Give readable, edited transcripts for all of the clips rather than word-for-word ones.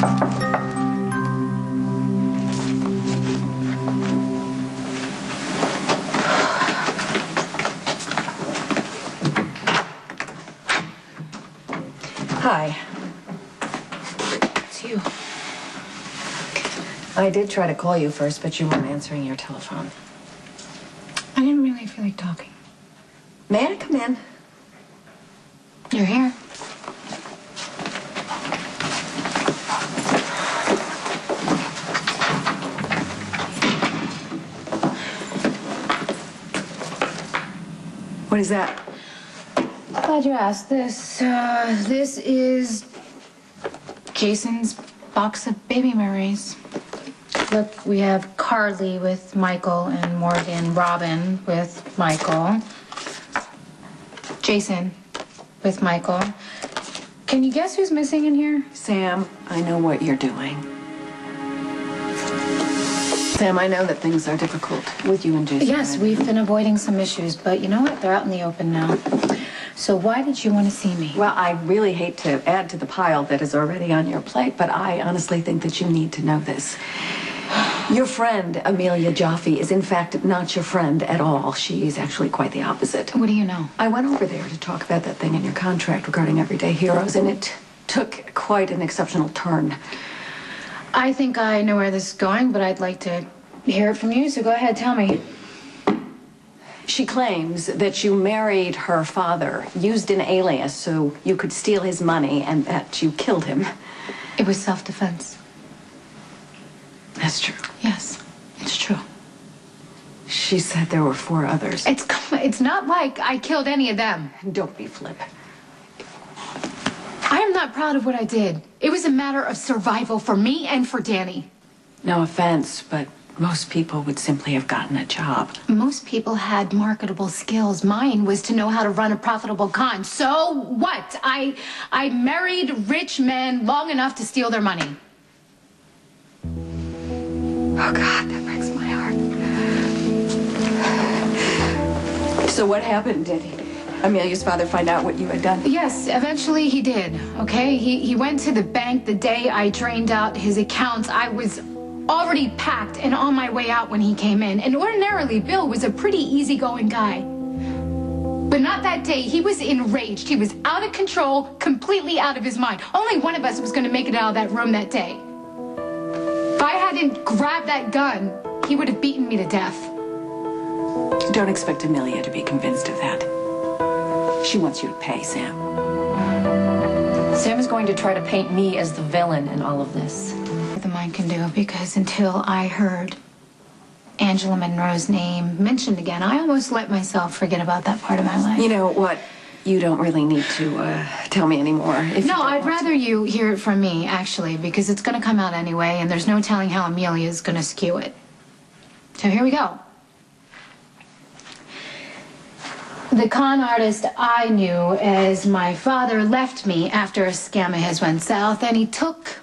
Hi. It's you. I did try to call you first, but you weren't answering your telephone. I didn't really feel like talking. May I come in? You're here. What is that? Glad you asked. This is Jason's box of baby Marys. Look, we have Carly with Michael and Morgan, Robin with Michael, Jason with Michael. Can you guess who's missing in here? Sam, I know what you're doing. Sam, I know that things are difficult with you and Jason. Yes, we've been avoiding some issues, but you know what? They're out in the open now. So why did you want to see me? Well, I really hate to add to the pile that is already on your plate, but I honestly think that you need to know this. Your friend, Amelia Jaffe, is in fact not your friend at all. She is actually quite the opposite. What do you know? I went over there to talk about that thing in your contract regarding everyday heroes, and it took quite an exceptional turn. I think I know where this is going, but I'd like to hear it from you, so go ahead, tell me. She claims that you married her father, used an alias so you could steal his money, and that you killed him. It was self-defense. That's true. Yes, it's true. She said there were 4 others. It's not like I killed any of them. Don't be flip. I am not proud of what I did. It was a matter of survival for me and for Danny. No offense, but most people would simply have gotten a job. Most people had marketable skills. Mine was to know how to run a profitable con. So what? I married rich men long enough to steal their money. Oh, God, that breaks my heart. So what happened? Did Amelia's father find out what you had done? Yes, eventually he did, okay? He went to the bank the day I drained out his accounts. I was already packed and on my way out when he came in. And ordinarily, Bill was a pretty easygoing guy. But not that day. He was enraged. He was out of control, completely out of his mind. Only one of us was going to make it out of that room that day. If I hadn't grabbed that gun, he would have beaten me to death. Don't expect Amelia to be convinced of that. She wants you to pay, Sam. Sam is going to try to paint me as the villain in all of this. The mind can do, because until I heard Angela Monroe's name mentioned again, I almost let myself forget about that part of my life. You know what? You don't really need to tell me anymore. No, I'd rather you hear it from me, actually, because it's going to come out anyway, and there's no telling how Amelia is going to skew it. So here we go. The con artist I knew as my father left me after a scam of his went south, and he took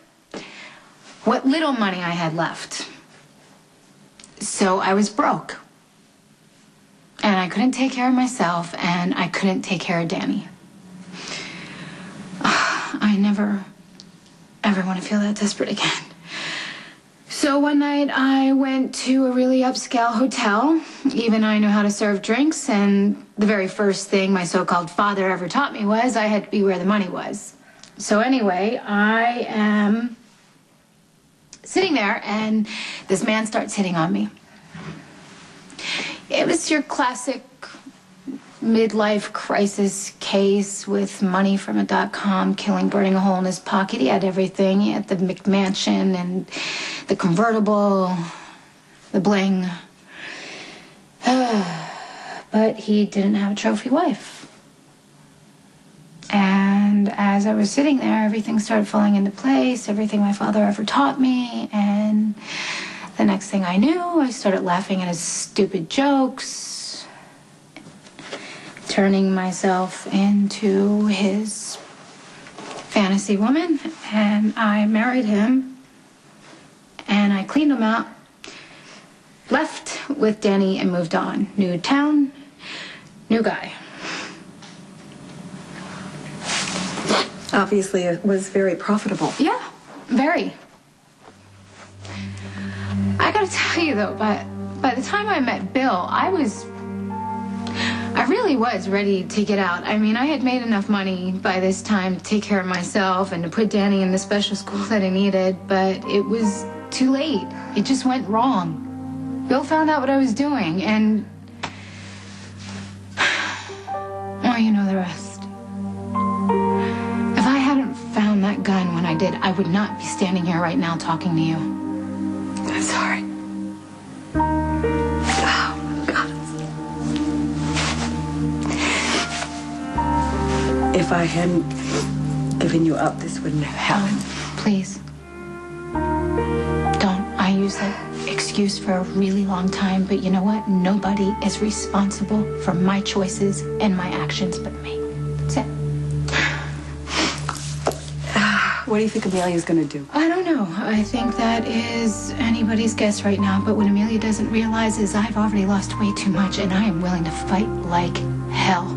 what little money I had left. So I was broke. And I couldn't take care of myself, and I couldn't take care of Danny. I never, ever want to feel that desperate again. So one night I went to a really upscale hotel. Even I know how to serve drinks, and the very first thing my so-called father ever taught me was I had to be where the money was. So anyway, I am sitting there, and this man starts hitting on me. It was your classic midlife crisis case with money from a .com killing, burning a hole in his pocket. He had everything. He had the McMansion and the convertible, the bling. But he didn't have a trophy wife. And as I was sitting there, everything started falling into place, everything my father ever taught me, and the next thing I knew, I started laughing at his stupid jokes, turning myself into his fantasy woman, and I married him, and I cleaned him out, left with Danny, and moved on. New town, new guy. Obviously, it was very profitable. Yeah. Very. I gotta tell you though, by the time I met Bill, I really was ready to get out. I mean, I had made enough money by this time to take care of myself and to put Danny in the special school that I needed, but it was too late. It just went wrong. Bill found out what I was doing, and well, you know the rest. If I hadn't found that gun when I did, I would not be standing here right now talking to you. I'm sorry. Oh, God. If I hadn't given you up, this wouldn't have happened. Please. Don't. I use that excuse for a really long time, but you know what? Nobody is responsible for my choices and my actions but me. That's it. What do you think Amelia's gonna do? I don't know. I think that is anybody's guess right now, but what Amelia doesn't realize is I've already lost way too much, and I am willing to fight like hell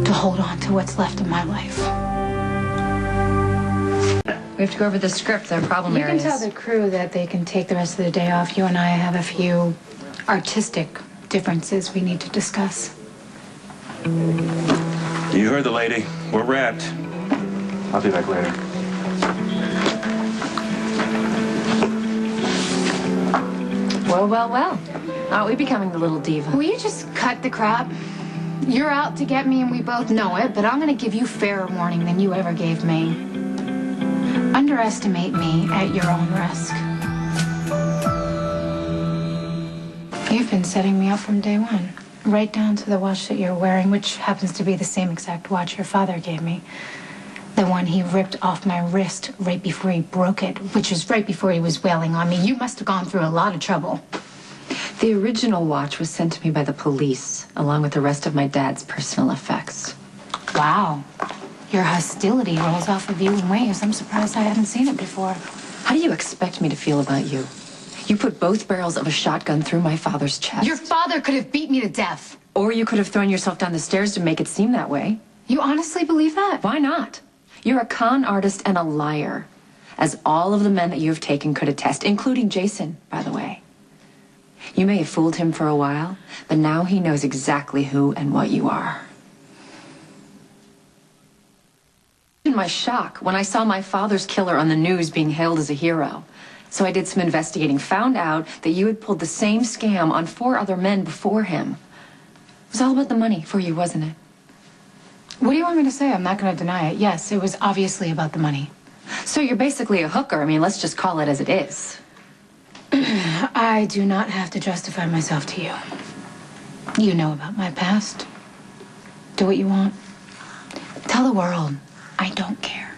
to hold on to what's left of my life. We have to go over the script, their problem You areas. can tell the crew that they can take the rest of the day off. You and I have a few artistic differences we need to discuss. You heard the lady. We're wrapped. I'll be back later. Well, well, well. Aren't we becoming the little diva? Will you just cut the crap? You're out to get me and we both know it, but I'm gonna give you fairer warning than you ever gave me. Underestimate me at your own risk. You've been setting me up from day one, right down to the watch that you're wearing, which happens to be the same exact watch your father gave me. The one he ripped off my wrist right before he broke it, which was right before he was wailing on me. You must have gone through a lot of trouble. The original watch was sent to me by the police, along with the rest of my dad's personal effects. Wow. Your hostility rolls off of you in waves. I'm surprised I haven't seen it before. How do you expect me to feel about you? You put both barrels of a shotgun through my father's chest. Your father could have beat me to death. Or you could have thrown yourself down the stairs to make it seem that way. You honestly believe that? Why not? You're a con artist and a liar, as all of the men that you have taken could attest, including Jason, by the way. You may have fooled him for a while, but now he knows exactly who and what you are. In my shock when I saw my father's killer on the news being hailed as a hero. So I did some investigating, found out that you had pulled the same scam on 4 other men before him. It was all about the money for you, wasn't it? What do you want me to say? I'm not going to deny it. Yes, it was obviously about the money. So you're basically a hooker. I mean, let's just call it as it is. I do not have to justify myself to you. You know about my past. Do what you want. Tell the world I don't care.